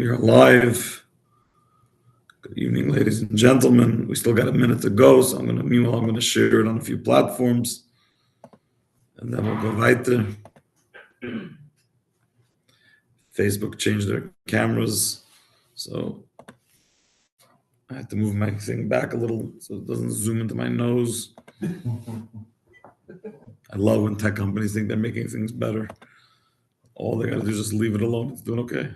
We are live. Good evening, ladies and gentlemen. We still got a minute to go, so meanwhile, I'm going to share it on a few platforms, and then we'll go weiter. Facebook changed their cameras, so I had to move my thing back a little so it doesn't zoom into my nose. I love when tech companies think they're making things better. All they got to do is just leave it alone. It's doing okay.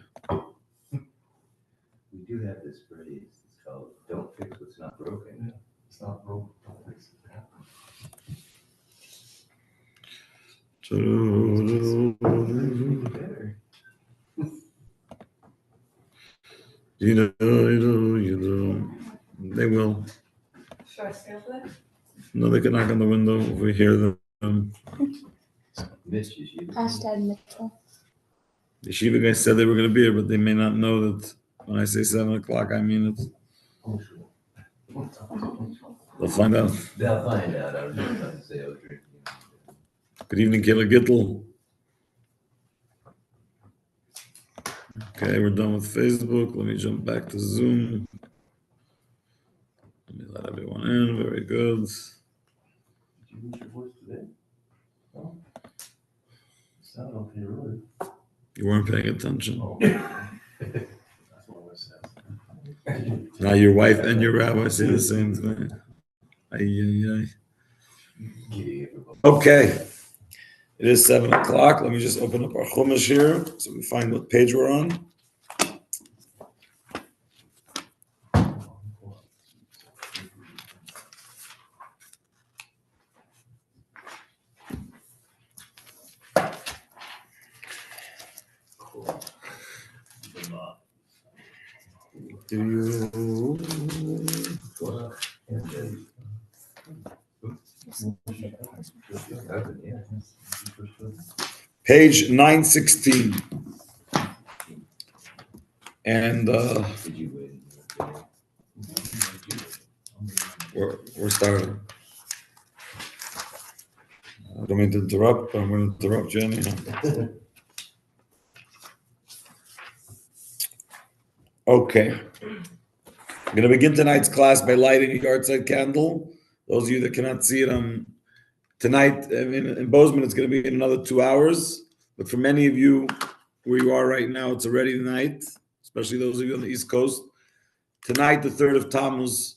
We do have this phrase. It's called "Don't fix what's not broken." Yeah, it's not broken. Don't fix it. Better. You know. They will. Should I stay over there? No, they can knock on the window if we hear them. Mitch, you should. Hashtag Mitchell. The Yeshiva guys said they were going to be here, but they may not know that when I say 7 o'clock, I mean it. They'll find out. They'll find out. I was just trying to say I was drinking. Good evening, Kayla Gittel. Okay, we're done with Facebook. Let me jump back to Zoom. Let me let everyone in. Very good. Did you lose your voice today? No? It sounded okay, really. You weren't paying attention. Oh. That's what I said. Now your wife and your rabbi say the same thing. Ay, ay, ay. Okay. It is 7 o'clock. Let me just open up our Chumash here so we find what page we're on. Page 916. And we're starting. I don't mean to interrupt, but I'm going to interrupt you anyhow. Okay. I'm going to begin tonight's class by lighting a yard-side candle. Those of you that cannot see it, tonight, in Bozeman, it's going to be in another 2 hours. But for many of you, where you are right now, it's already night, especially those of you on the East Coast. Tonight, the 3rd of Tammuz,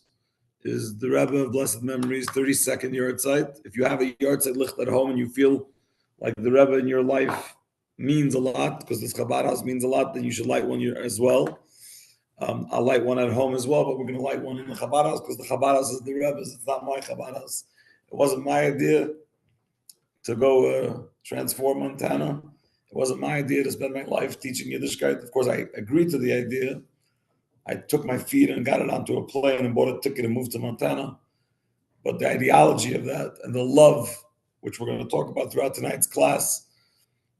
is the Rebbe of Blessed Memories, 32nd yard-site. If you have a yard-site licht at home and you feel like the Rebbe in your life means a lot, because this Chabad house means a lot, then you should light one here as well. I'll light one at home as well, but we're going to light one in the Chabad house because the Chabad house is the Rebbe's. It's not my Chabad house. It wasn't my idea to go transform Montana. It wasn't my idea to spend my life teaching Yiddishkeit. Of course, I agreed to the idea. I took my feet and got it onto a plane and bought a ticket and moved to Montana. But the ideology of that and the love, which we're going to talk about throughout tonight's class,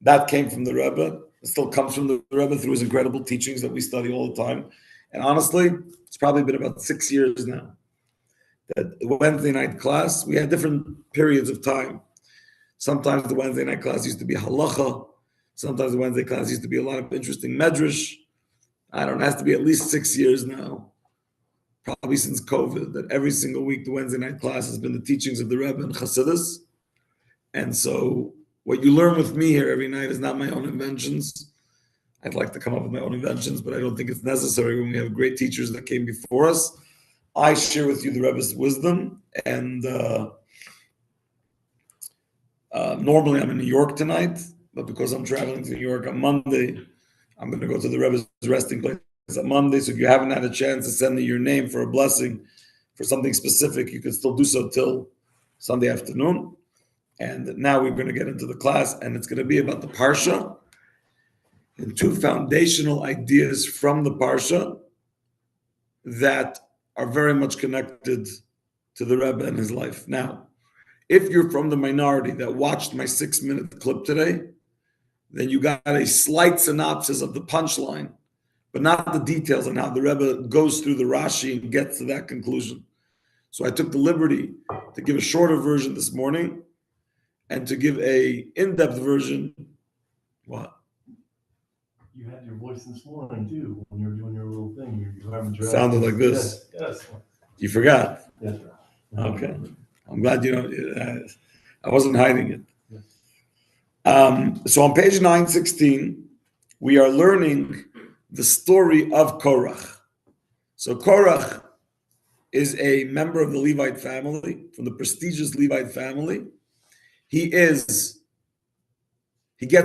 that came from the Rebbe. It still comes from the Rebbe through his incredible teachings that we study all the time. And honestly, it's probably been about 6 years now that the Wednesday night class, we had different periods of time. Sometimes the Wednesday night class used to be halacha. Sometimes the Wednesday class used to be a lot of interesting medrash. I don't know, it has to be at least 6 years now, probably since COVID, that every single week the Wednesday night class has been the teachings of the Rebbe and Chassidus. And so what you learn with me here every night is not my own inventions. I'd like to come up with my own inventions, but I don't think it's necessary when we have great teachers that came before us. I share with you the Rebbe's wisdom, and normally I'm in New York tonight, but because I'm traveling to New York on Monday, I'm going to go to the Rebbe's resting place on Monday. So if you haven't had a chance to send me your name for a blessing, for something specific, you can still do so till Sunday afternoon. And now we're going to get into the class, and it's going to be about the Parsha and two foundational ideas from the Parsha that are very much connected to the Rebbe and his life. Now, if you're from the minority that watched my 6-minute clip today, then you got a slight synopsis of the punchline, but not the details on how the Rebbe goes through the Rashi and gets to that conclusion. So I took the liberty to give a shorter version this morning and to give a in-depth version. What? You had your voice this morning too, when you were doing your little thing, your arm drag. Sounded like this. Yes. You forgot. Yes, sir. Okay. I'm glad you don't. I wasn't hiding it. Yes. So on page 916, we are learning the story of Korach. So Korach is a member of the Levite family, from the prestigious Levite family. He gets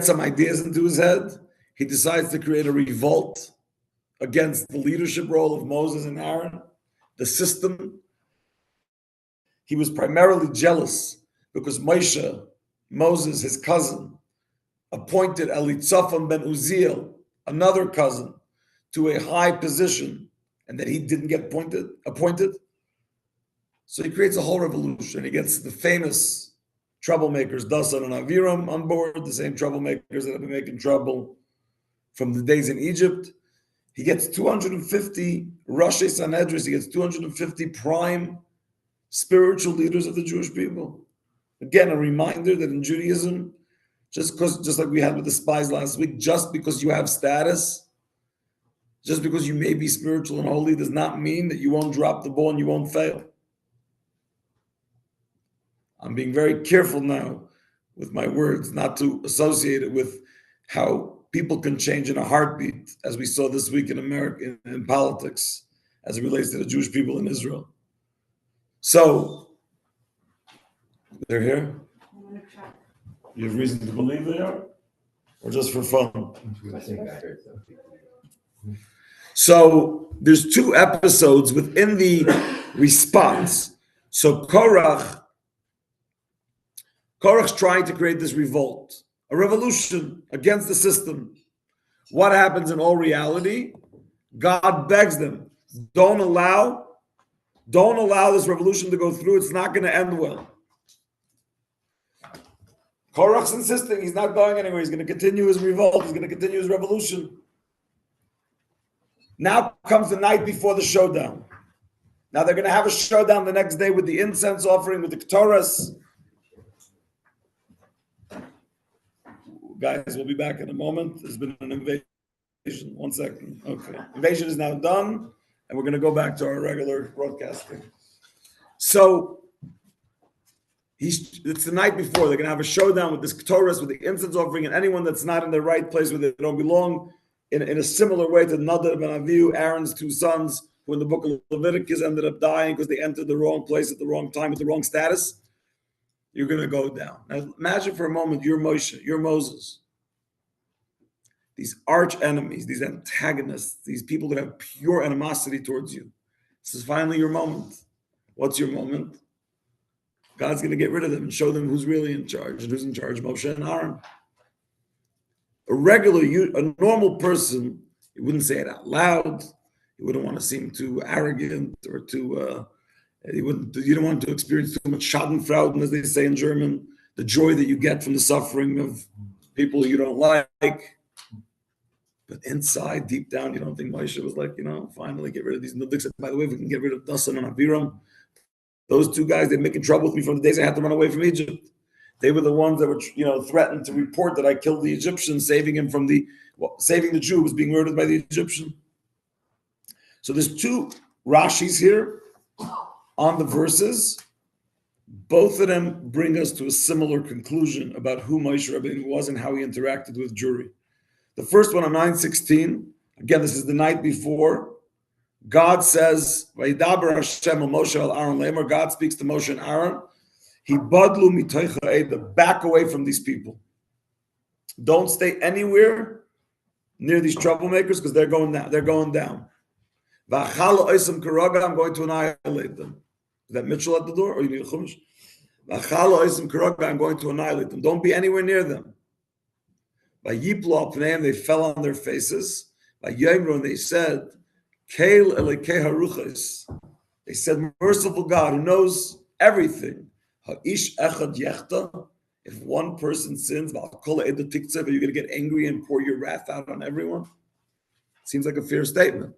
some ideas into his head. He decides to create a revolt against the leadership role of Moses and Aaron, the system. He was primarily jealous because Moses, his cousin, appointed Elitzaphan ben Uziel, another cousin, to a high position, and that he didn't get appointed. So he creates a whole revolution. He gets the famous troublemakers, Dasan and Aviram, on board, the same troublemakers that have been making trouble from the days in Egypt. He gets 250 Rosh Sanhedrin, he gets 250 prime spiritual leaders of the Jewish people. Again, a reminder that in Judaism, just like we had with the spies last week, just because you have status, just because you may be spiritual and holy, does not mean that you won't drop the ball and you won't fail. I'm being very careful now with my words, not to associate it with how people can change in a heartbeat, as we saw this week in America in politics, as it relates to the Jewish people in Israel. So, they're here? I'm gonna check. You have reason to believe they are? Or just for fun? I think I heard something. So there's two episodes within the response. So Korach's trying to create this revolt, a revolution against the system. What happens in all reality? God begs them, don't allow this revolution to go through. It's not going to end well. Korach's insisting he's not going anywhere. He's going to continue his revolt. He's going to continue his revolution. Now comes the night before the showdown. Now they're going to have a showdown the next day with the incense offering, with the Ketores. Guys, we'll be back in a moment. There's been an invasion. 1 second. Okay. Invasion is now done, and we're going to go back to our regular broadcasting. So, it's the night before. They're going to have a showdown with this Ketores, with the incense offering, and anyone that's not in the right place, where they don't belong, in a similar way to Nadab and Avihu, Aaron's two sons, who in the book of Leviticus ended up dying because they entered the wrong place at the wrong time with the wrong status. You're going to go down. Now, imagine for a moment you're Moshe, you're Moses. These arch enemies, these antagonists, these people that have pure animosity towards you. This is finally your moment. What's your moment? God's going to get rid of them and show them who's really in charge. And who's in charge? Moshe and Aaron. A normal person, he wouldn't say it out loud. He wouldn't want to seem too arrogant or too. You don't want to experience too much Schadenfreude, as they say in German, the joy that you get from the suffering of people you don't like. But inside, deep down, you don't think Moshe was like, finally get rid of these nuddiks. By the way, if we can get rid of Dasan and Aviram, those two guys, they're making trouble with me from the days I had to run away from Egypt. They were the ones that were, threatened to report that I killed the Egyptian, saving him from saving the Jew who was being murdered by the Egyptian. So there's two Rashis here on the verses. Both of them bring us to a similar conclusion about who Moshe Rabbeinu was and how he interacted with Juri. The first one on 9:16, again, this is the night before. God says, "Vayidaber Hashem al Moshe al Aaron le'emor." God speaks to Moshe and Aaron. He badlu mitoicha eida, back away from these people. Don't stay anywhere near these troublemakers because they're going down. They're going down. V'achala oisam karaga, I'm going to annihilate them. Is that Mitchell at the door, or you need a chumash? V'achala oisam karaga, I'm going to annihilate them. Don't be anywhere near them. Vayiplo apneim, they fell on their faces. Vayomru, and they said, Keil elekei haruchos. They said, merciful God who knows everything. Ha'ish echad yechta. If one person sins, are you going to get angry and pour your wrath out on everyone? Seems like a fair statement.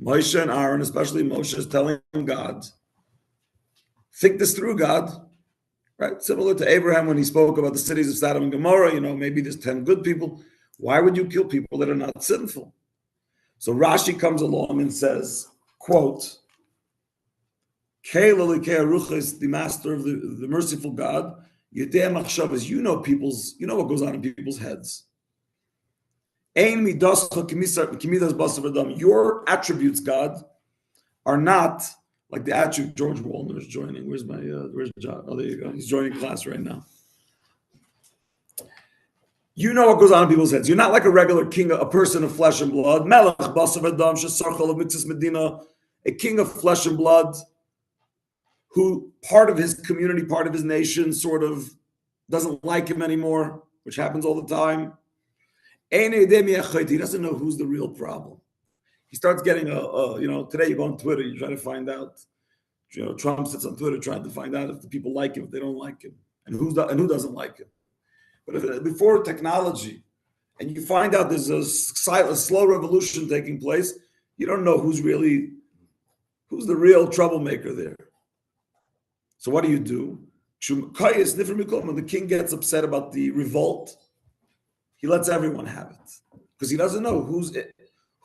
Moshe and Aaron, especially Moshe, is telling God, think this through, God. Right? Similar to Abraham when he spoke about the cities of Sodom and Gomorrah, maybe there's 10 good people. Why would you kill people that are not sinful? So Rashi comes along and says, quote, the master of the merciful God, you know what goes on in people's heads. Your attributes, God, are not like the attribute. George Wallner is joining. Where's John? Oh, there you go. He's joining class right now. You know what goes on in people's heads. You're not like a regular king, a person of flesh and blood. Melech basar v'dam shesarchal of mitzvahs medina, a king of flesh and blood, who part of his community, part of his nation, sort of doesn't like him anymore, which happens all the time. He doesn't know who's the real problem. He starts getting today you go on Twitter, you try to find out. Trump sits on Twitter trying to find out if the people like him, if they don't like him, and who doesn't like him. But before technology, and you find out there's a slow revolution taking place, you don't know who's the real troublemaker there. So what do you do? When the king gets upset about the revolt, he lets everyone have it because he doesn't know who's the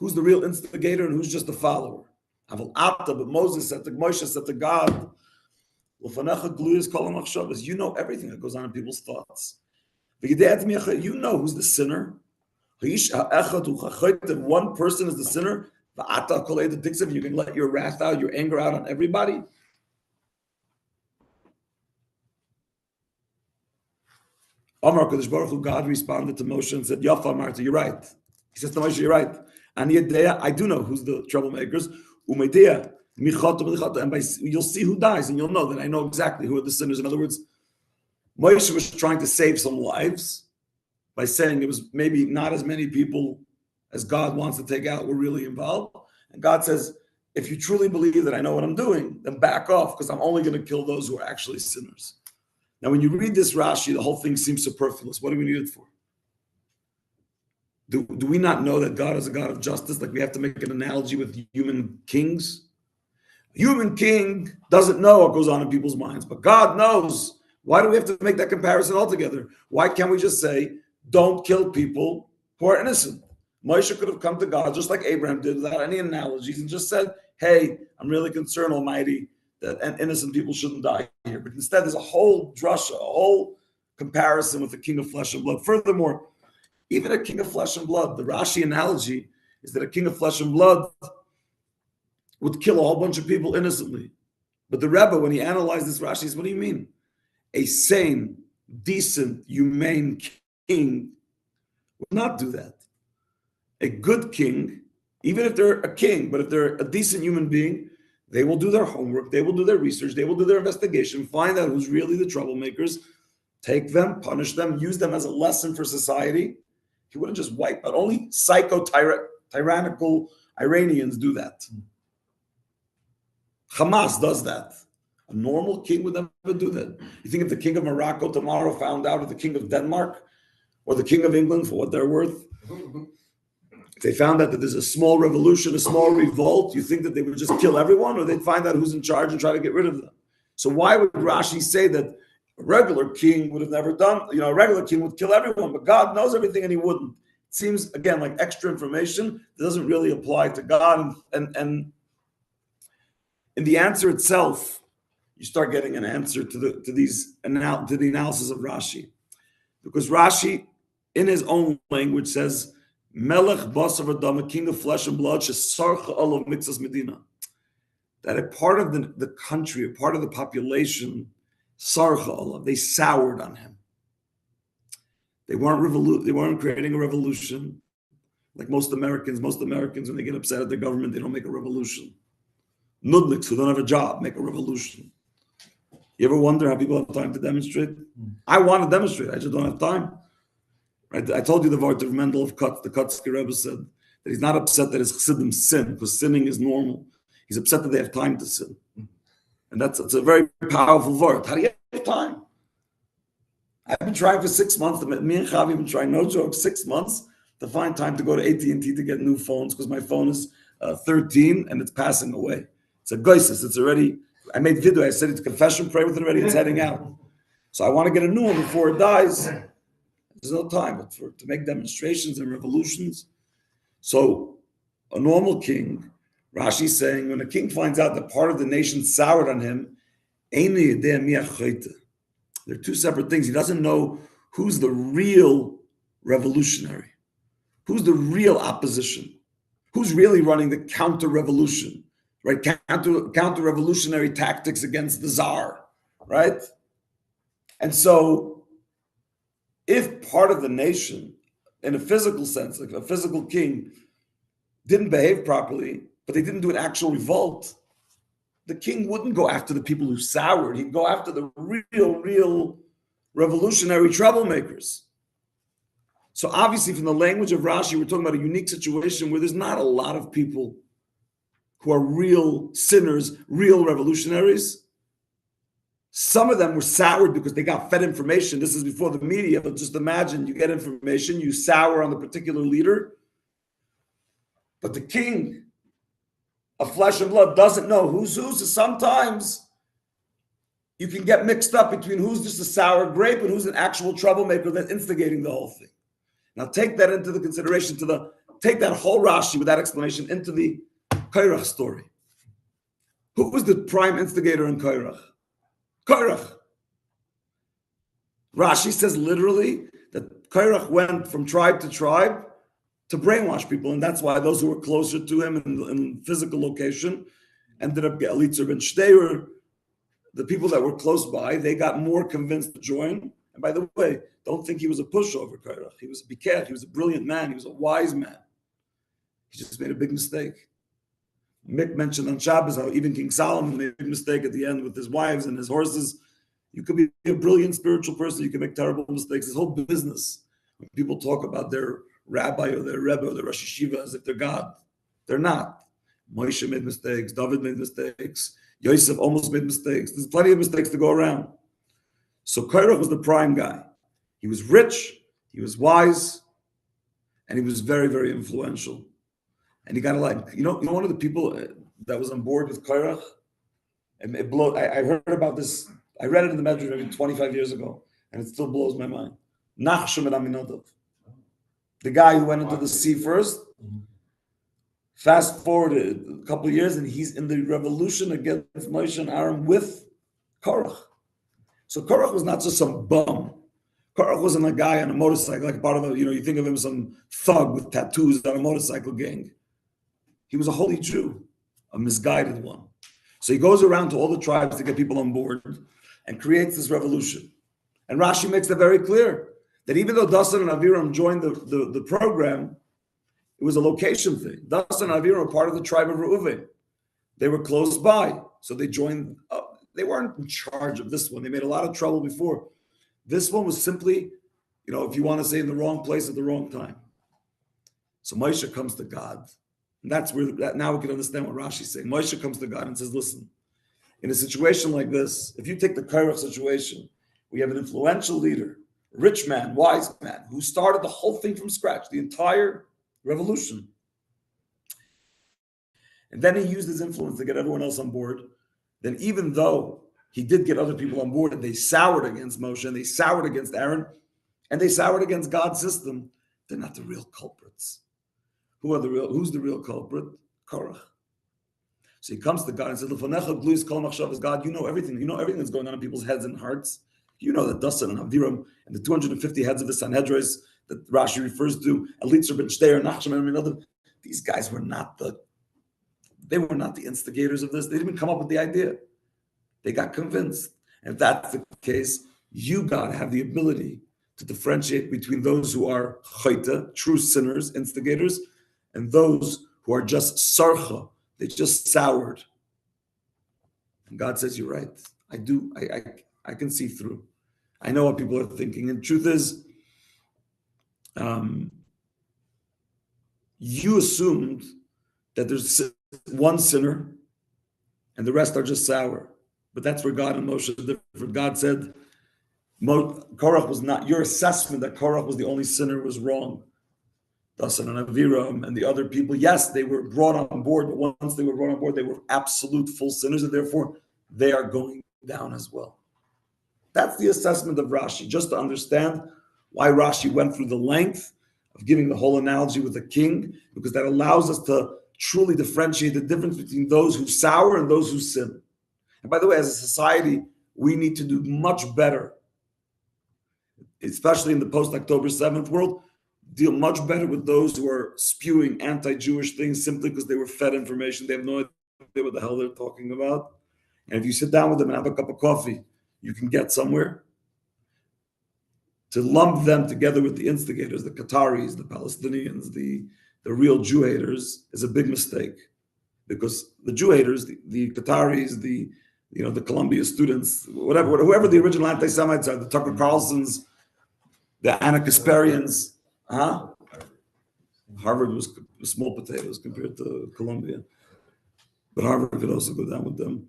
real instigator and who's just a follower. But Moses said to Moshe, said to God, you know everything that goes on in people's thoughts. You know who's the sinner. If one person is the sinner, you can let your wrath out, your anger out on everybody. Amar Kadosh Baruch Hu, God responded to Moshe and said, Yafa Marta, you're right. He says to Moshe, you're right. And I do know who's the troublemakers. And you'll see who dies, and you'll know that I know exactly who are the sinners. In other words, Moshe was trying to save some lives by saying it was maybe not as many people as God wants to take out were really involved. And God says, if you truly believe that I know what I'm doing, then back off, because I'm only going to kill those who are actually sinners. Now, when you read this Rashi, the whole thing seems superfluous. What do we need it for? Do we not know that God is a God of justice? Like we have to make an analogy with human kings? A human king doesn't know what goes on in people's minds, but God knows. Why do we have to make that comparison altogether? Why can't we just say, don't kill people who are innocent? Moshe could have come to God just like Abraham did without any analogies and just said, hey, I'm really concerned, Almighty, that innocent people shouldn't die here. But instead, there's a whole drasha, a whole comparison with the king of flesh and blood. Furthermore, even a king of flesh and blood, the Rashi analogy is that a king of flesh and blood would kill a whole bunch of people innocently. But the Rebbe, when he analyzed this Rashi, says, what do you mean? A sane, decent, humane king would not do that. A good king, even if they're a king, but if they're a decent human being, they will do their homework, they will do their research, they will do their investigation, find out who's really the troublemakers, take them, punish them, use them as a lesson for society. He wouldn't just wipe out. Only tyrannical Iranians do that. Hamas does that. A normal king would never do that. You think if the king of Morocco tomorrow found out, or the king of Denmark, or the king of England, for what they're worth, if they found out that there's a small revolution, a small revolt, you think that they would just kill everyone, or they'd find out who's in charge and try to get rid of them? So why would Rashi say that a regular king would have never done, a regular king would kill everyone, but God knows everything and he wouldn't? It seems, again, like extra information that doesn't really apply to God. And in the answer itself, you start getting an answer to the analysis of Rashi. Because Rashi, in his own language, says, Melech basar v'dam, king of flesh and blood, shesarcha olav mitzvahs medina. That a part of the country, a part of the population, sarcha olav, they soured on him. They weren't creating a revolution. Like most Americans, when they get upset at the government, they don't make a revolution. Nudniks who don't have a job make a revolution. You ever wonder how people have time to demonstrate? I want to demonstrate, I just don't have time. Right? I told you the word of Mendel of Kutz. The Kutzke Rebbe said that he's not upset that his chassidim sin, because sinning is normal. He's upset that they have time to sin. And it's a very powerful word. How do you have time? I've been trying for 6 months. Me and Chavi have been trying, no joke, 6 months to find time to go to AT&T to get new phones, because my phone is 13 and it's passing away. It's a goisis. It's already, I made video. I said it's confession, pray with it already. It's heading out. So I want to get a new one before it dies. There's no time but to make demonstrations and revolutions. So a normal king, Rashi's saying, when a king finds out that part of the nation soured on him, they're two separate things. He doesn't know who's the real revolutionary, who's the real opposition, who's really running the counter-revolution, right? Counter-revolutionary tactics against the czar, right? And so if part of the nation, in a physical sense, like a physical king, didn't behave properly, but they didn't do an actual revolt, the king wouldn't go after the people who soured. He'd go after the real revolutionary troublemakers. So obviously, from the language of Rashi, we're talking about a unique situation where there's not a lot of people who are real sinners, real revolutionaries. Some of them were soured because they got fed information. This is before the media, but just imagine you get information, you sour on the particular leader. But the king of flesh and blood doesn't know who's who. So sometimes you can get mixed up between who's just a sour grape and who's an actual troublemaker that's instigating the whole thing. Now take that into the consideration, take that whole Rashi with that explanation into the Korach story. Who was the prime instigator in Korach? Korach. Rashi says literally that Korach went from tribe to tribe to brainwash people, and that's why those who were closer to him in physical location ended up getting Elitzer ben Shteir. The people that were close by, they got more convinced to join. And by the way, don't think he was a pushover, Korach. He was a bikeh. He was a brilliant man. He was a wise man. He just made a big mistake. Mick mentioned on Shabbos how even King Solomon made a big mistake at the end with his wives and his horses. You could be a brilliant spiritual person. You can make terrible mistakes. This whole business, when people talk about their rabbi or their Rebbe or their Rosh Yeshiva as if they're God, they're not. Moshe made mistakes. David made mistakes. Yosef almost made mistakes. There's plenty of mistakes to go around. So Korach was the prime guy. He was rich, he was wise, and he was very, very influential. And he got one of the people that was on board with Korach, and it blew. I heard about this. I read it in the Medrash maybe 25 years ago, and it still blows my mind. Nachshon ben Aminadab, the guy who went into the sea first. Fast forward a couple of years, and he's in the revolution against Moshe and Aaron with Korach. So Korach was not just some bum. Korach wasn't a guy on a motorcycle, like part of a, you think of him as some thug with tattoos on a motorcycle gang. He was a holy Jew, a misguided one. So he goes around to all the tribes to get people on board and creates this revolution. And Rashi makes it very clear that even though Dasan and Aviram joined the program, it was a location thing. Dasan and Aviram were part of the tribe of Reuven. They were close by, so they joined up. They weren't in charge of this one. They made a lot of trouble before. This one was simply, if you want to say, in the wrong place at the wrong time. So Moshe comes to God. And that's where, now we can understand what Rashi's saying. Moshe comes to God and says, listen, in a situation like this, if you take the Korach situation, we have an influential leader, a rich man, wise man, who started the whole thing from scratch, the entire revolution. And then he used his influence to get everyone else on board. Then even though he did get other people on board and they soured against Moshe and they soured against Aaron and they soured against God's system, they're not the real culprits. Who's the real culprit? Korach. So he comes to God and says, God, you know everything. You know everything that's going on in people's heads and hearts. You know that Dasan and Aviram and the 250 heads of the Sanhedrin that Rashi refers to, Elitzer ben Shteir, Nachshon and other, these guys were not the instigators of this. They didn't even come up with the idea. They got convinced. And if that's the case, you, God, have the ability to differentiate between those who are chayta, true sinners, instigators, and those who are just sarcha, they just soured. And God says, you're right. I do. I can see through. I know what people are thinking. And the truth is, you assumed that there's one sinner and the rest are just sour. But that's where God and Moshe are different. God said, Korach was not, your assessment that Korach was the only sinner was wrong. Dasan and Aviram and the other people, yes, they were brought on board, but once they were brought on board, they were absolute full sinners, and therefore they are going down as well. That's the assessment of Rashi, just to understand why Rashi went through the length of giving the whole analogy with the king, because that allows us to truly differentiate the difference between those who sour and those who sin. And by the way, as a society, we need to do much better, especially in the post-October 7th world, deal much better with those who are spewing anti-Jewish things simply because they were fed information. They have no idea what the hell they're talking about. And if you sit down with them and have a cup of coffee, you can get somewhere. To lump them together with the instigators, the Qataris, the Palestinians, the real Jew haters, is a big mistake. Because the Jew haters, the Qataris, the Columbia students, whoever the original anti-Semites are, the Tucker Carlsons, the Anna Kasparians, Harvard was small potatoes compared to Columbia. But Harvard could also go down with them.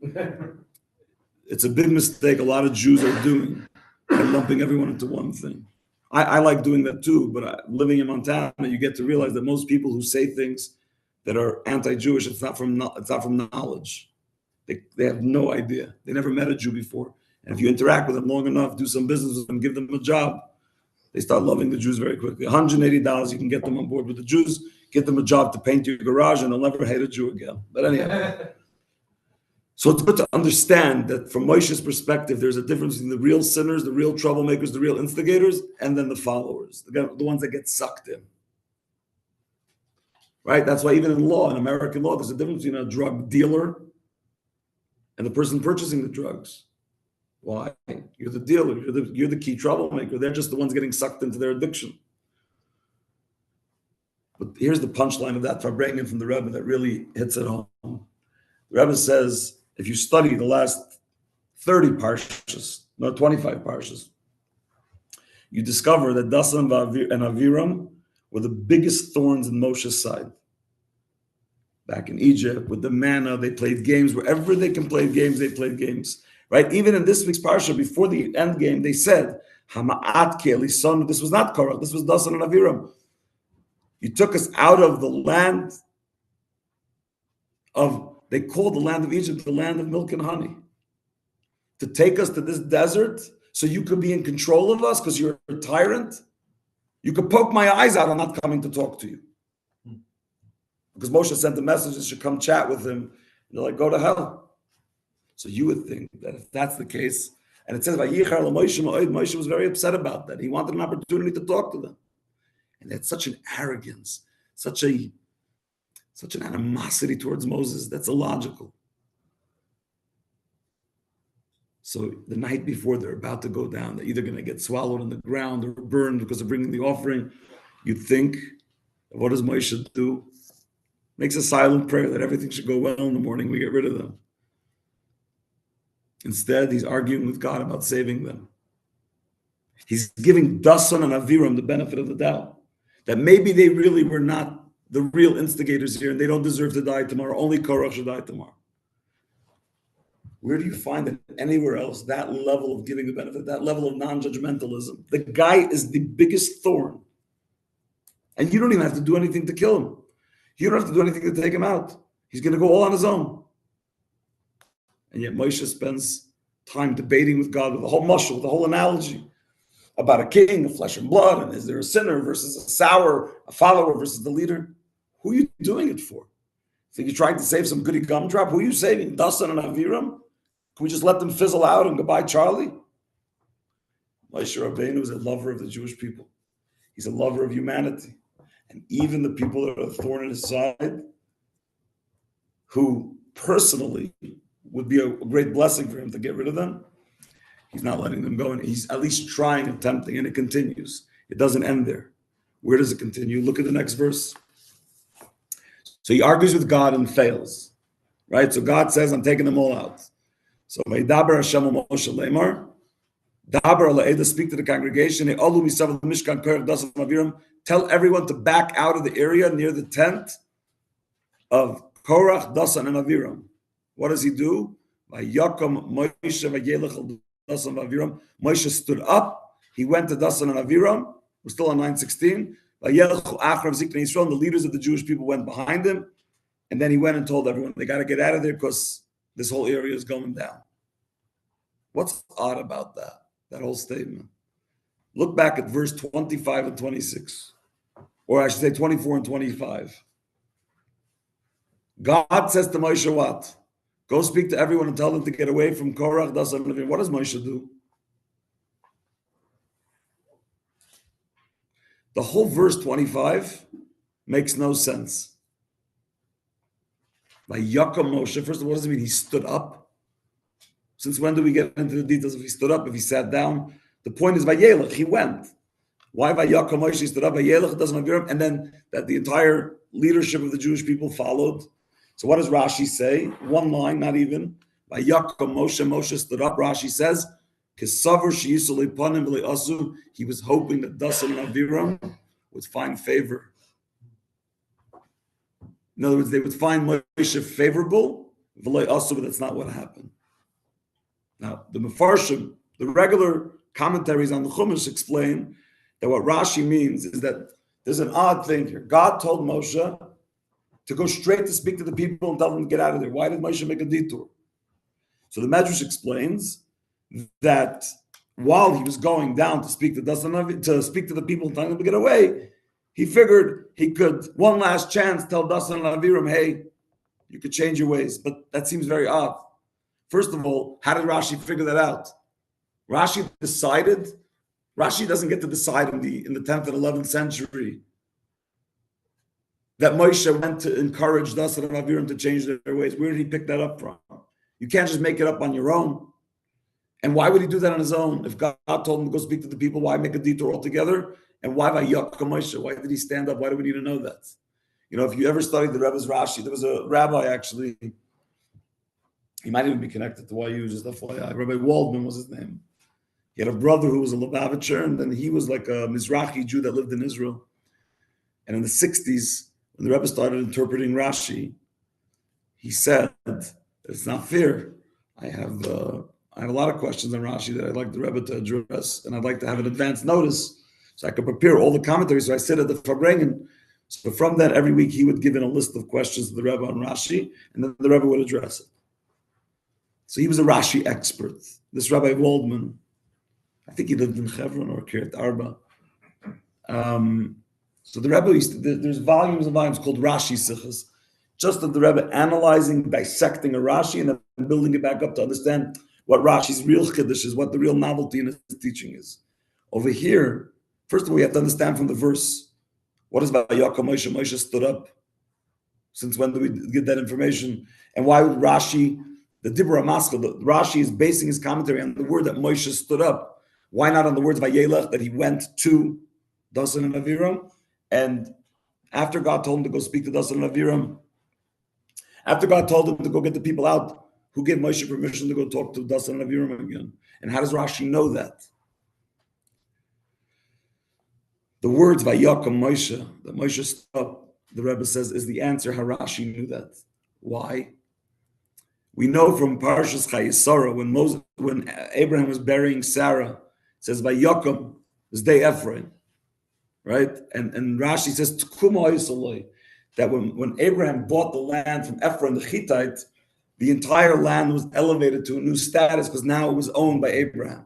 It's a big mistake a lot of Jews are doing and lumping everyone into one thing. I like doing that too, but living in Montana, you get to realize that most people who say things that are anti-Jewish, it's not from knowledge. They have no idea. They never met a Jew before. And if you interact with them long enough, do some business with them, give them a job, they start loving the Jews very quickly. $180, you can get them on board with the Jews, get them a job to paint your garage, and they'll never hate a Jew again. But anyhow. So it's good to understand that from Moshe's perspective, there's a difference between the real sinners, the real troublemakers, the real instigators, and then the followers, the ones that get sucked in. Right? That's why even in law, in American law, there's a difference between a drug dealer and the person purchasing the drugs. Why? You're the dealer. You're the key troublemaker. They're just the ones getting sucked into their addiction. But here's the punchline of that Farbrengen from the Rebbe that really hits it home. The Rebbe says, if you study the last 30 parshas, no, 25 parshas, you discover that Dasan and Aviram were the biggest thorns in Moshe's side. Back in Egypt, with the manna, they played games. Wherever they can play games, they played games. Right? Even in this week's parsha, before the end game, they said, Hama'at Keli son. This was not Korach, this was Dasan and Aviram. You took us out of the land of, they called the land of Egypt the land of milk and honey. To take us to this desert so you could be in control of us because you're a tyrant. You could poke my eyes out, I'm not coming to talk to you. Because Moshe sent the message, they should come chat with him. And they're like, go to hell. So you would think that if that's the case, and it says, Moshe was very upset about that. He wanted an opportunity to talk to them. And they had such an arrogance, such an animosity towards Moses, that's illogical. So the night before they're about to go down, they're either going to get swallowed in the ground or burned because of bringing the offering. You'd think, what does Moshe do? Makes a silent prayer that everything should go well in the morning, we get rid of them. Instead, he's arguing with God about saving them. He's giving Dasan and Aviram the benefit of the doubt, that maybe they really were not the real instigators here and they don't deserve to die tomorrow. Only Korach should die tomorrow. Where do you find it anywhere else, that level of giving the benefit, that level of non-judgmentalism? The guy is the biggest thorn. And you don't even have to do anything to kill him. You don't have to do anything to take him out. He's going to go all on his own. And yet Moshe spends time debating with God with the whole mashal, with the whole analogy about a king of flesh and blood, and is there a sinner versus a follower versus the leader? Who are you doing it for? Think you're trying to save some goody gumdrop? Who are you saving? Dasan and Aviram? Can we just let them fizzle out and goodbye, Charlie? Moshe Rabbeinu is a lover of the Jewish people. He's a lover of humanity. And even the people that are a thorn in his side, who personally would be a great blessing for him to get rid of them, he's not letting them go. And he's at least trying, attempting, and it continues. It doesn't end there. Where does it continue? Look at the next verse. So he argues with God and fails. Right? So God says, I'm taking them all out. So Vaydaber Hashem Moshe Lemar, Daber La'eda, speak to the congregation. Tell everyone to back out of the area near the tent of Korach, Dasan, and Aviram. What does he do? Moshe stood up. He went to Dasan and Aviram. We're still on 9:16. The leaders of the Jewish people went behind him. And then he went and told everyone, they got to get out of there because this whole area is going down. What's odd about that whole statement? Look back at verse 25 and 26, or I should say 24 and 25. God says to Moshe what? Go speak to everyone and tell them to get away from Korach, Dasan, and Aviram. What does Moshe do? The whole verse 25 makes no sense. By Yaakov Moshe, first of all, what does it mean? He stood up. Since when do we get into the details if he stood up, if he sat down? The point is Vayelech, he went. Why by Yaakov Moshe he stood up? Vayelech doesn't have and then that the entire leadership of the Jewish people followed. So what does Rashi say? One line, not even. By Yaakov Moshe, Moshe stood up. Rashi says, he was hoping that Dasan and Aviram would find favor. In other words, they would find Moshe favorable, but that's not what happened. Now, the Mefarshim, the regular commentaries on the Chumash explain that what Rashi means is that there's an odd thing here. God told Moshe to go straight to speak to the people and tell them to get out of there. Why did Moshe make a detour? So the Medrash explains that while he was going down to speak to the people and tell them to get away, he figured he could, one last chance, tell Dasan and Aviram, hey, you could change your ways. But that seems very odd. First of all, how did Rashi figure that out? Rashi doesn't get to decide in the 10th and 11th century that Moshe went to encourage Dasan and Aviram to change their ways. Where did he pick that up from? You can't just make it up on your own. And why would he do that on his own? If God told him to go speak to the people, why make a detour altogether? And why by Yaakov Moshe? Why did he stand up? Why do we need to know that? You know, if you ever studied the Rebbe's Rashi, there was a rabbi actually, he might even be connected to YU, just FYI. Rabbi Waldman was his name. He had a brother who was a Lubavitcher, and then he was like a Mizrahi Jew that lived in Israel. And in the 60s, when the Rebbe started interpreting Rashi, he said, it's not fair. I have a lot of questions on Rashi that I'd like the Rebbe to address, and I'd like to have an advance notice so I could prepare all the commentaries. So I sit at the Fabrengen. So from that, every week he would give in a list of questions to the Rebbe on Rashi, and then the Rebbe would address it. So he was a Rashi expert. This Rabbi Waldman, I think he lived in Hebron or Kiryat Arba. So the Rebbe there's volumes and volumes called Rashi Sichas, just of the Rebbe analyzing, dissecting a Rashi, and then building it back up to understand what Rashi's real chiddush is, what the real novelty in his teaching is. Over here, first of all, we have to understand from the verse, what is about Yaakov Moshe? Moshe stood up. Since when do we get that information? And why would Rashi, the Dibra Maskal, Rashi is basing his commentary on the word that Moshe stood up. Why not on the words Vayelech, that he went to Dasan and Aviram? And after God told him to go speak to Dasan and Aviram, after God told him to go get the people out, who gave Moshe permission to go talk to Dasan and Aviram again? And how does Rashi know that? The words by Yaakov Moshe, that Moshe stood up, the Rebbe says, is the answer how Rashi knew that. Why? We know from Parshas Chayesara, when Abraham was burying Sarah, it says by Yaakov, this day Ephraim, right? And Rashi says, that when Abraham bought the land from Ephraim the Hittite, the entire land was elevated to a new status because now it was owned by Abraham.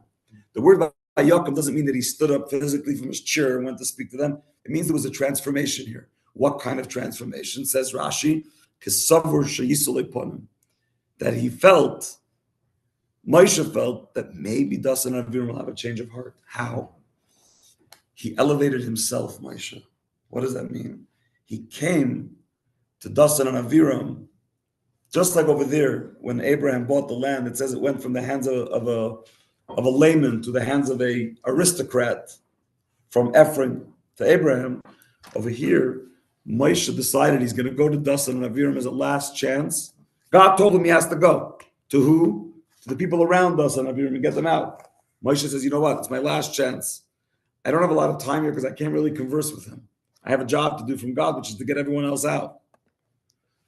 The word by Yaakov doesn't mean that he stood up physically from his chair and went to speak to them. It means there was a transformation here. What kind of transformation? Says Rashi, that he felt, Moshe felt that maybe Dasan and Aviram will have a change of heart. How? He elevated himself, Moshe. What does that mean? He came to Dasan and Aviram, just like over there, when Abraham bought the land, it says it went from the hands of a layman to the hands of a aristocrat, from Ephraim to Abraham. Over here, Moshe decided he's going to go to Dasan and Aviram as a last chance. God told him he has to go. To who? To the people around Dasan and Aviram and get them out. Moshe says, you know what? It's my last chance. I don't have a lot of time here because I can't really converse with him. I have a job to do from God, which is to get everyone else out.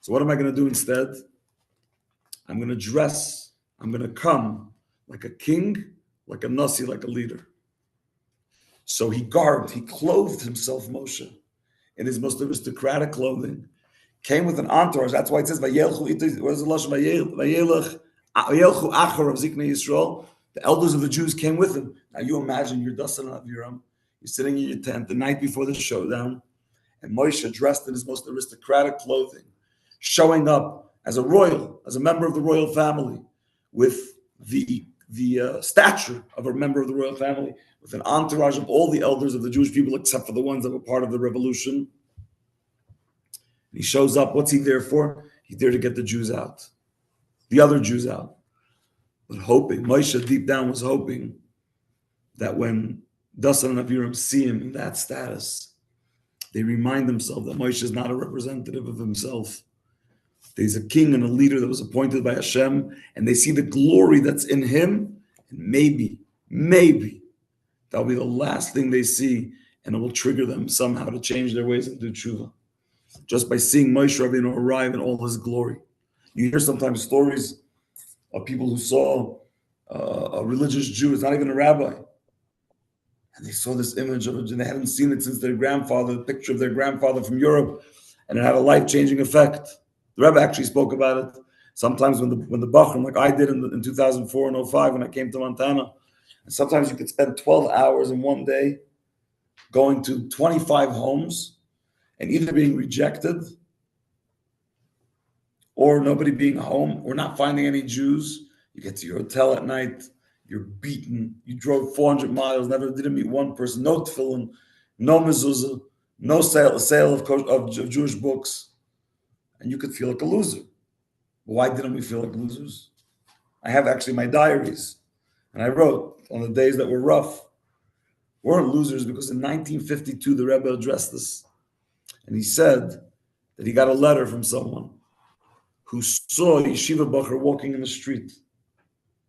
So what am I going to do instead? I'm going to come like a king, like a nasi, like a leader. So he clothed himself, Moshe, in his most aristocratic clothing, came with an entourage. That's why it says, Vayelchu achar of Ziknei Yisrael. The elders of the Jews came with him. Now you imagine you're Dasan and Aviram, you're sitting in your tent the night before the showdown, and Moshe dressed in his most aristocratic clothing, showing up as a royal, as a member of the royal family, with the stature of a member of the royal family, with an entourage of all the elders of the Jewish people except for the ones that were part of the revolution. He shows up. What's he there for? He's there to get the Jews out, the other Jews out. But hoping, Moshe deep down was hoping that when Dasan and Aviram see him in that status, they remind themselves that Moshe is not a representative of himself. He's a king and a leader that was appointed by Hashem, and they see the glory that's in him, and maybe that'll be the last thing they see, and it will trigger them somehow to change their ways and do tshuva. Just by seeing Moshe Rabbeinu arrive in all his glory. You hear sometimes stories of people who saw a religious Jew, it's not even a rabbi, and they saw this image of it, and they hadn't seen it since their grandfather, the picture of their grandfather from Europe, and it had a life-changing effect. The Rebbe actually spoke about it. Sometimes when the Bachrim, like I did in 2004 and 05 when I came to Montana, and sometimes you could spend 12 hours in one day going to 25 homes and either being rejected or nobody being home or not finding any Jews. You get to your hotel at night, you're beaten, you drove 400 miles, never didn't meet one person, no tefillin, no mezuzah, no sale of Jewish books. And you could feel like a loser. Why didn't we feel like losers? I have actually my diaries. And I wrote on the days that were rough, we weren't losers because in 1952, the Rebbe addressed this. And he said that he got a letter from someone who saw a yeshiva bacher walking in the street.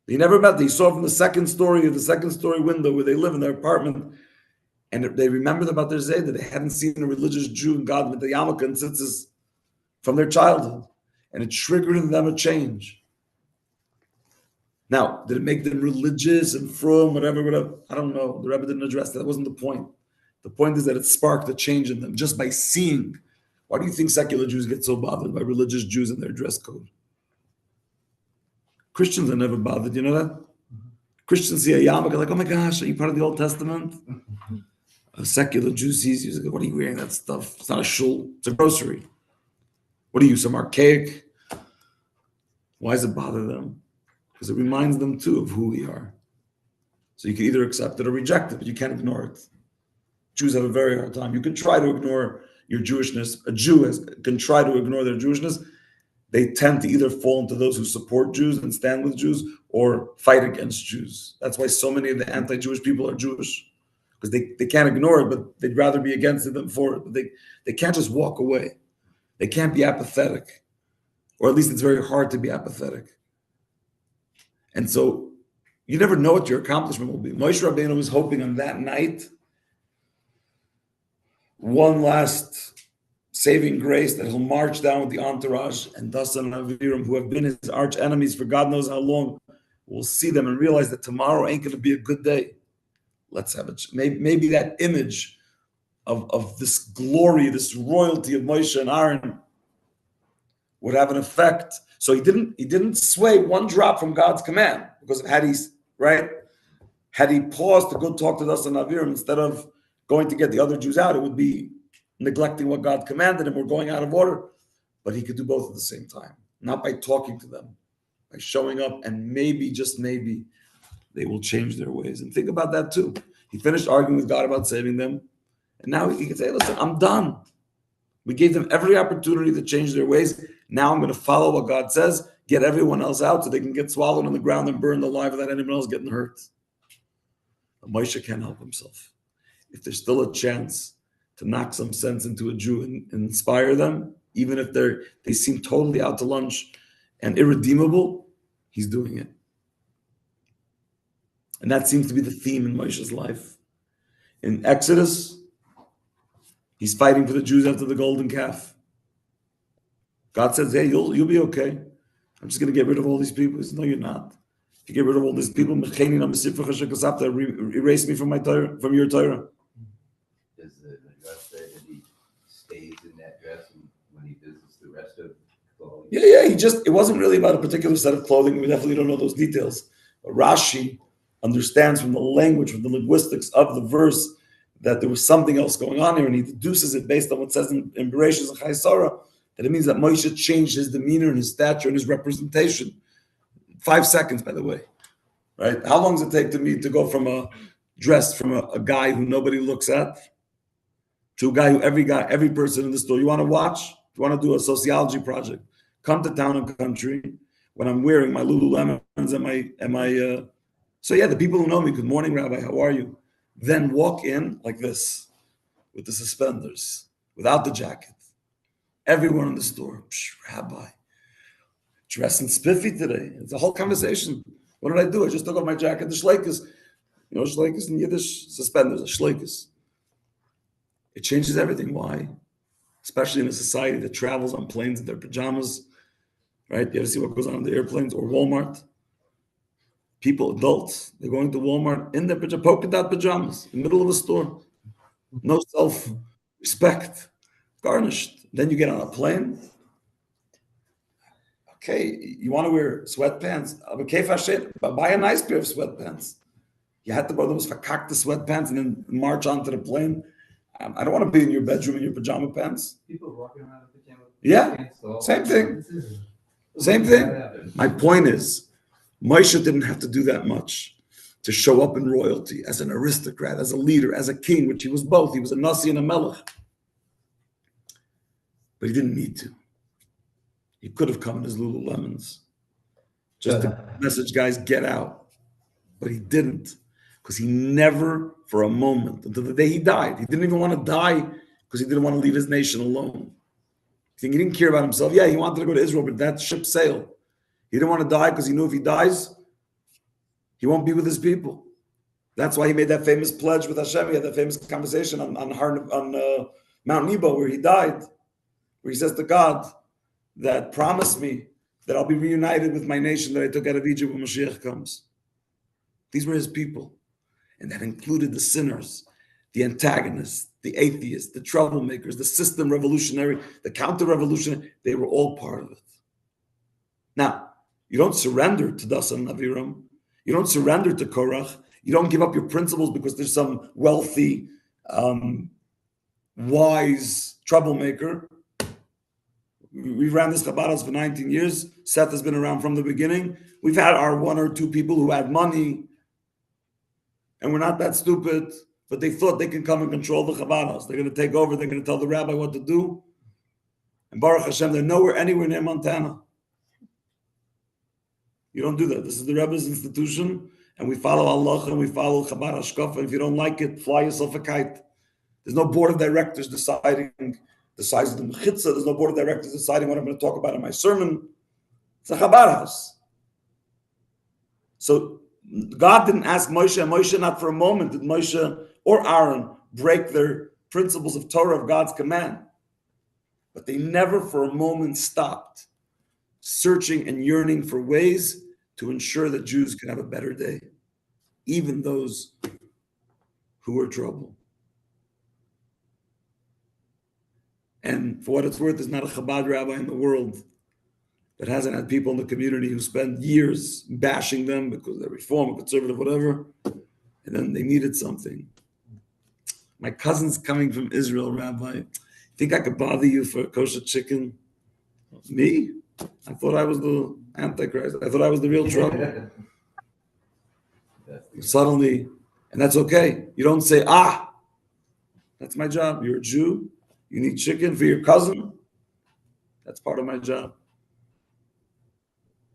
He never met them. He saw from the second story window where they live in their apartment. And they remembered about their Zayda. They hadn't seen a religious Jew in God with the yarmulke and tzitzis from their childhood, and it triggered in them a change. Now, did it make them religious and from whatever? I don't know. The Rebbe didn't address that. That wasn't the point. The point is that it sparked a change in them just by seeing. Why do you think secular Jews get so bothered by religious Jews and their dress code? Christians are never bothered. You know that? Christians see a yarmulke like, oh my gosh, are you part of the Old Testament? A secular Jew sees you, like, what are you wearing that stuff? It's not a shul, it's a grocery. What are you, some archaic? Why does it bother them? Because it reminds them too of who we are. So you can either accept it or reject it, but you can't ignore it. Jews have a very hard time. You can try to ignore your Jewishness. A Jew can try to ignore their Jewishness. They tend to either fall into those who support Jews and stand with Jews or fight against Jews. That's why so many of the anti-Jewish people are Jewish. Because they can't ignore it, but they'd rather be against it than for it. But they can't just walk away. They can't be apathetic, or at least it's very hard to be apathetic. And so you never know what your accomplishment will be. Moshe Rabbeinu was hoping on that night, one last saving grace, that he'll march down with the entourage, and Dasan and Aviram, who have been his arch enemies for God knows how long, will see them and realize that tomorrow ain't going to be a good day. Let's have it. Maybe that image of this glory, this royalty of Moshe and Aaron would have an effect. So he didn't sway one drop from God's command, because had he paused to go talk to us and Aviram instead of going to get the other Jews out, it would be neglecting what God commanded him or going out of order. But he could do both at the same time, not by talking to them, by showing up, and maybe, just maybe, they will change their ways. And think about that too. He finished arguing with God about saving them. And now he can say, listen, I'm done. We gave them every opportunity to change their ways. Now I'm going to follow what God says, get everyone else out so they can get swallowed on the ground and burned alive without anyone else getting hurt. But Moshe can't help himself. If there's still a chance to knock some sense into a Jew and inspire them, even if they seem totally out to lunch and irredeemable, he's doing it. And that seems to be the theme in Moshe's life. In Exodus, he's fighting for the Jews after the golden calf. God says, hey, you'll be okay. I'm just going to get rid of all these people. He says, no, you're not. If you get rid of all these people, erase me from your Torah. Does the dress say that he stays in that dress when he visits the rest of the Yeah. It wasn't really about a particular set of clothing. We definitely don't know those details. But Rashi understands from the language, from the linguistics of the verse, that there was something else going on here, and he deduces it based on what it says in Bereshis and Chaisara, that it means that Moshe changed his demeanor and his stature and his representation. 5 seconds, by the way, right? How long does it take to me to go from a dress from a guy who nobody looks at to a guy who every person in the store, you want to watch, you want to do a sociology project, come to Town and Country when I'm wearing my Lululemons and my so yeah, the people who know me, good morning, Rabbi, how are you? Then walk in like this, with the suspenders, without the jacket. Everyone in the store, Rabbi, dressing spiffy today. It's a whole conversation. What did I do? I just took off my jacket, the shleikus. You know, shleikus in Yiddish, suspenders, a shleikus. It changes everything. Why? Especially in a society that travels on planes in their pajamas, right? You ever see what goes on in the airplanes or Walmart? People, adults, they're going to Walmart in their polka dot pajamas, in the middle of a store. No self-respect, garnished. Then you get on a plane. Okay, you want to wear sweatpants? Buy a nice pair of sweatpants. You had to buy those verkackte sweatpants and then march onto the plane. I don't want to be in your bedroom in your pajama pants. People walking around in pajamas. Yeah, same thing. Same thing. My point is, Moshe didn't have to do that much to show up in royalty as an aristocrat, as a leader, as a king, which he was both. He was a Nasi and a Melech. But he didn't need to. He could have come in his Lululemons just to message guys, get out. But he didn't, because he never, for a moment, until the day he died, he didn't even want to die because he didn't want to leave his nation alone. He didn't care about himself. Yeah, he wanted to go to Israel, but that ship sailed. He didn't want to die because he knew if he dies, he won't be with his people. That's why he made that famous pledge with Hashem. He had that famous conversation on Mount Nebo where he died, where he says to God, that promise me that I'll be reunited with my nation that I took out of Egypt when Mashiach comes. These were his people. And that included the sinners, the antagonists, the atheists, the troublemakers, the system revolutionary, the counter-revolutionary. They were all part of it. Now, you don't surrender to Dasan and Aviram. You don't surrender to Korach. You don't give up your principles because there's some wealthy, wise troublemaker. We ran this Chabad house for 19 years. Seth has been around from the beginning. We've had our 1 or 2 people who had money, and we're not that stupid, but they thought they can come and control the Chabad house. They're going to take over. They're going to tell the rabbi what to do. And Baruch Hashem, they're anywhere near Montana. You don't do that. This is the Rebbe's institution, and we follow Allah and we follow Chabad Hashkafa. And if you don't like it, fly yourself a kite. There's no board of directors deciding the size of the mechitza. There's no board of directors deciding what I'm going to talk about in my sermon. It's a Chabad house. So God didn't ask Moshe, and Moshe not for a moment did Moshe or Aaron break their principles of Torah, of God's command. But they never for a moment stopped searching and yearning for ways to ensure that Jews could have a better day, even those who were trouble. And for what it's worth, there's not a Chabad rabbi in the world that hasn't had people in the community who spend years bashing them because they're reform, conservative, whatever, and then they needed something. My cousin's coming from Israel, Rabbi. Think I could bother you for kosher chicken? Me? I thought I was the Antichrist. I thought I was the real trouble. Suddenly, and that's okay. You don't say, that's my job. You're a Jew. You need chicken for your cousin. That's part of my job.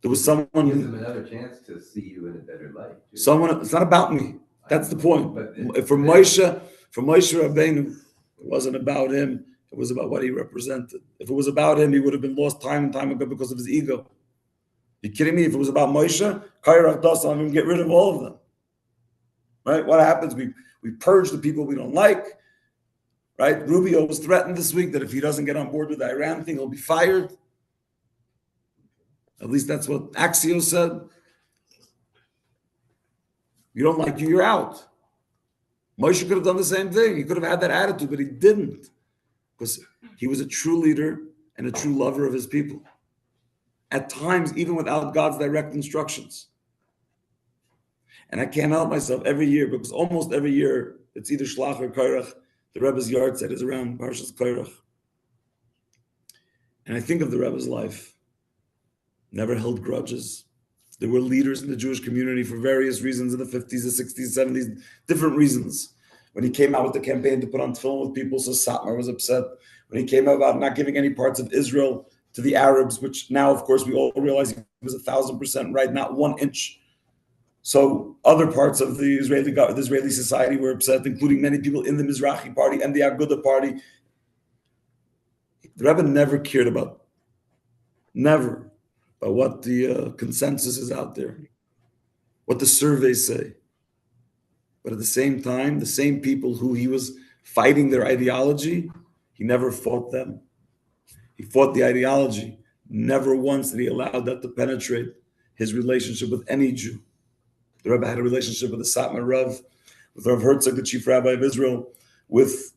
There was someone. Gives them another chance to see you in a better light. It's not about me. That's the point. For Moshe Rabbeinu, it wasn't about him. It was about what he represented. If it was about him, he would have been lost time and time ago because of his ego. You kidding me? If it was about Moshe, Kairach Dasam, get rid of all of them. Right? What happens? We purge the people we don't like. Right? Rubio was threatened this week that if he doesn't get on board with the Iran thing, he'll be fired. At least that's what Axios said. You don't like you, you're out. Moshe could have done the same thing. He could have had that attitude, but he didn't. Because he was a true leader and a true lover of his people. At times, even without God's direct instructions. And I can't help myself every year, because almost every year it's either Shlach or Korach. The Rebbe's yard set is around Parshas Korach. And I think of the Rebbe's life. Never held grudges. There were leaders in the Jewish community for various reasons in the 50s, the 60s, 70s, different reasons. When he came out with the campaign to put on film with people, so Satmar was upset. When he came out about not giving any parts of Israel to the Arabs, which now, of course, we all realize he was 1,000% right, not 1 inch. So other parts of the Israeli society were upset, including many people in the Mizrahi party and the Aguda party. The Rebbe never cared about what the consensus is out there, what the surveys say. But at the same time, the same people who he was fighting their ideology, he never fought them. He fought the ideology. Never once did he allow that to penetrate his relationship with any Jew. The Rebbe had a relationship with the Satmar Rav, with Rav Herzog, the chief rabbi of Israel, with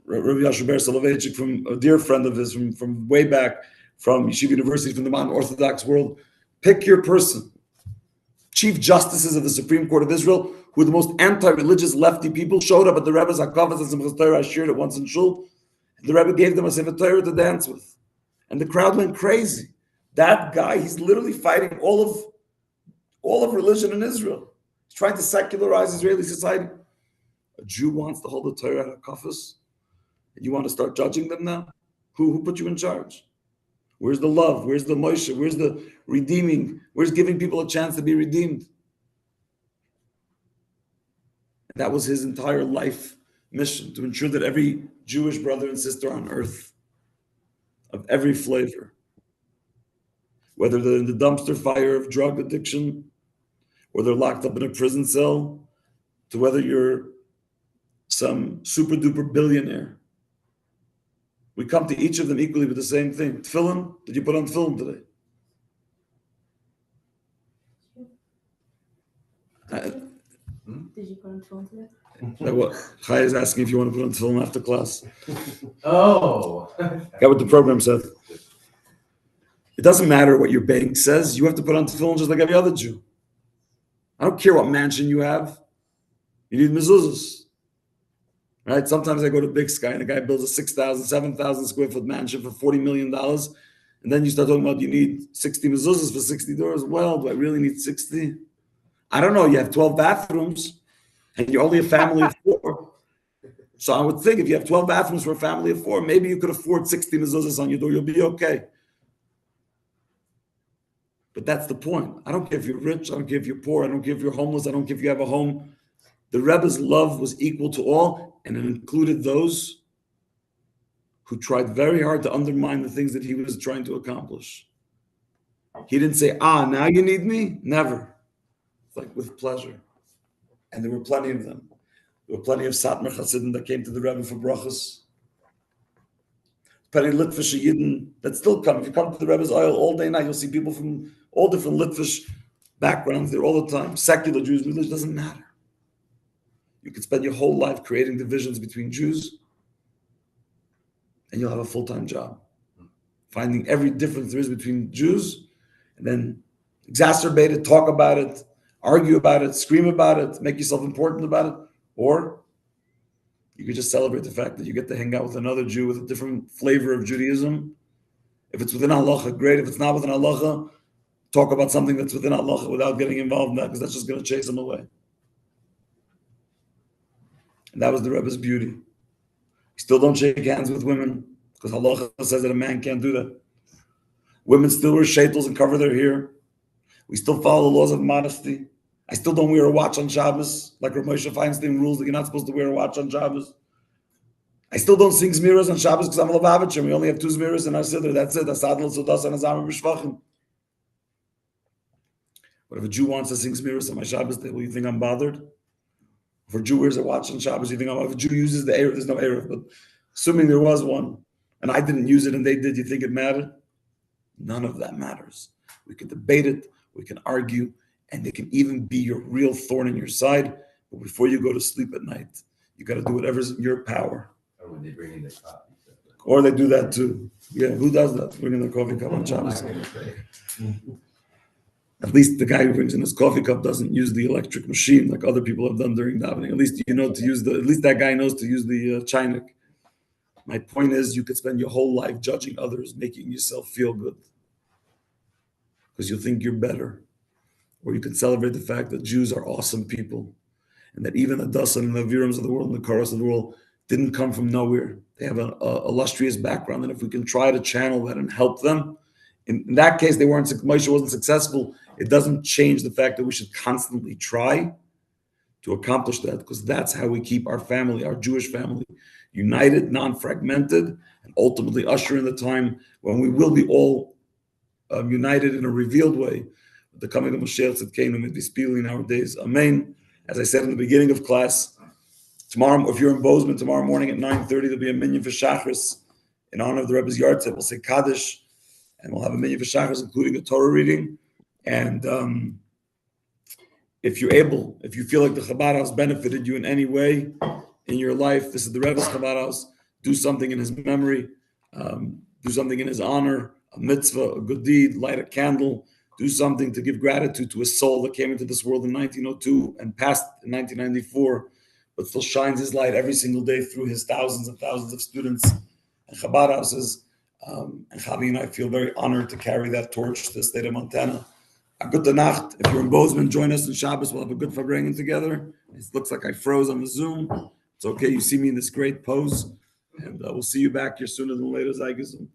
Rav Yasher Ber Soloveitchik, from a dear friend of his from way back, from Yeshiva University, from the modern Orthodox world. Pick your person. Chief justices of the Supreme Court of Israel, who were the most anti-religious lefty people, showed up at the Rebbe's Hakavas and Simchas Torah. I shared it once in Shul. And the Rebbe gave them a Sefer Torah to dance with. And the crowd went crazy. That guy, he's literally fighting all of religion in Israel. He's trying to secularize Israeli society. A Jew wants to hold the Torah at Hakavas, and you want to start judging them now? Who put you in charge? Where's the love? Where's the Moshe? Where's the redeeming? Where's giving people a chance to be redeemed? That was his entire life mission, to ensure that every Jewish brother and sister on earth, of every flavor, whether they're in the dumpster fire of drug addiction, or they're locked up in a prison cell, to whether you're some super duper billionaire, we come to each of them equally with the same thing. Tefillin, did you put on tefillin today? Did you put on tefillin today? What Chaya is asking if you want to put on tefillin after class. Oh. Got what the program said. It doesn't matter what your bank says. You have to put on tefillin just like every other Jew. I don't care what mansion you have. You need mezuzahs. Right? Sometimes I go to Big Sky and the guy builds a 6,000, 7,000 square foot mansion for $40 million. And then you start talking about you need 60 mezuzahs for 60 doors. Well, do I really need 60? I don't know. You have 12 bathrooms and you're only a family of 4. So I would think if you have 12 bathrooms for a family of 4, maybe you could afford 60 mezuzahs on your door. You'll be okay. But that's the point. I don't care if you're rich. I don't care if you're poor. I don't care if you're homeless. I don't care if you have a home. The Rebbe's love was equal to all, and it included those who tried very hard to undermine the things that he was trying to accomplish. He didn't say, now you need me? Never. It's like, with pleasure. And there were plenty of them. There were plenty of Satmar Hasidim that came to the Rebbe for brachas. Plenty of Litvish Yidden that still come. If you come to the Rebbe's aisle all day and night, you'll see people from all different Litvish backgrounds there all the time. Secular Jews, religion, doesn't matter. You could spend your whole life creating divisions between Jews, and you'll have a full-time job. Finding every difference there is between Jews, and then exacerbate it, talk about it, argue about it, scream about it, make yourself important about it. Or you could just celebrate the fact that you get to hang out with another Jew with a different flavor of Judaism. If it's within halacha, great. If it's not within halacha, talk about something that's within halacha without getting involved in that, because that's just going to chase them away. And that was the Rebbe's beauty. We still don't shake hands with women, because halacha says that a man can't do that. Women still wear shaitels and cover their hair. We still follow the laws of modesty. I still don't wear a watch on Shabbos, like Rav Moshe Feinstein rules that you're not supposed to wear a watch on Shabbos. I still don't sing Zmiros on Shabbos because I'm a Lubavitcher. We only have 2 Zmiros in our Siddur. That's it. Asadl, Sudas, and Azamar B'Shvachim. But if a Jew wants to sing Zmiros on my Shabbos day, will you think I'm bothered? If a Jew wears a watch on Shabbos, you think if a Jew uses the Erev, there's no Erev, but assuming there was one, and I didn't use it and they did, you think it mattered? None of that matters. We can debate it, we can argue, and they can even be your real thorn in your side. But before you go to sleep at night, you got to do whatever's in your power. Or when they bring in their coffee. Or they do that too. Yeah, who does that? Bring in their coffee cup on Shabbos. I'm not gonna say. At least the guy who brings in his coffee cup doesn't use the electric machine like other people have done during davening. At least you know to use at least that guy knows to use the chinik. My point is, you could spend your whole life judging others, making yourself feel good because you think you're better. Or you can celebrate the fact that Jews are awesome people and that even the Dasan and the Virams of the world and the Karas of the world didn't come from nowhere. They have an illustrious background. And if we can try to channel that and help them, in that case, Moshe wasn't successful. It doesn't change the fact that we should constantly try to accomplish that, because that's how we keep our family, our Jewish family, united, non-fragmented, and ultimately usher in the time when we will be all united in a revealed way. The coming of Mashiach Tzidkeinu may be speedily in our days. Amen. As I said in the beginning of class, tomorrow, if you're in Bozeman, tomorrow morning at 9:30, there'll be a minyan for Shachris in honor of the Rebbe's yahrzeit. We'll say Kaddish, and we'll have a minyan for Shachris, including a Torah reading. And if you're able, if you feel like the Chabad House benefited you in any way in your life, this is the Rebbe's Chabad House, do something in his memory, do something in his honor, a mitzvah, a good deed, light a candle, do something to give gratitude to a soul that came into this world in 1902 and passed in 1994, but still shines his light every single day through his thousands and thousands of students and Chabad houses. And Chavi and I feel very honored to carry that torch to the state of Montana. A good Nacht. If you're in Bozeman, join us in Shabbos. We'll have a good Farbrengen together. It looks like I froze on the Zoom. It's okay. You see me in this great pose. And we'll see you back here sooner than later. Sei gesund.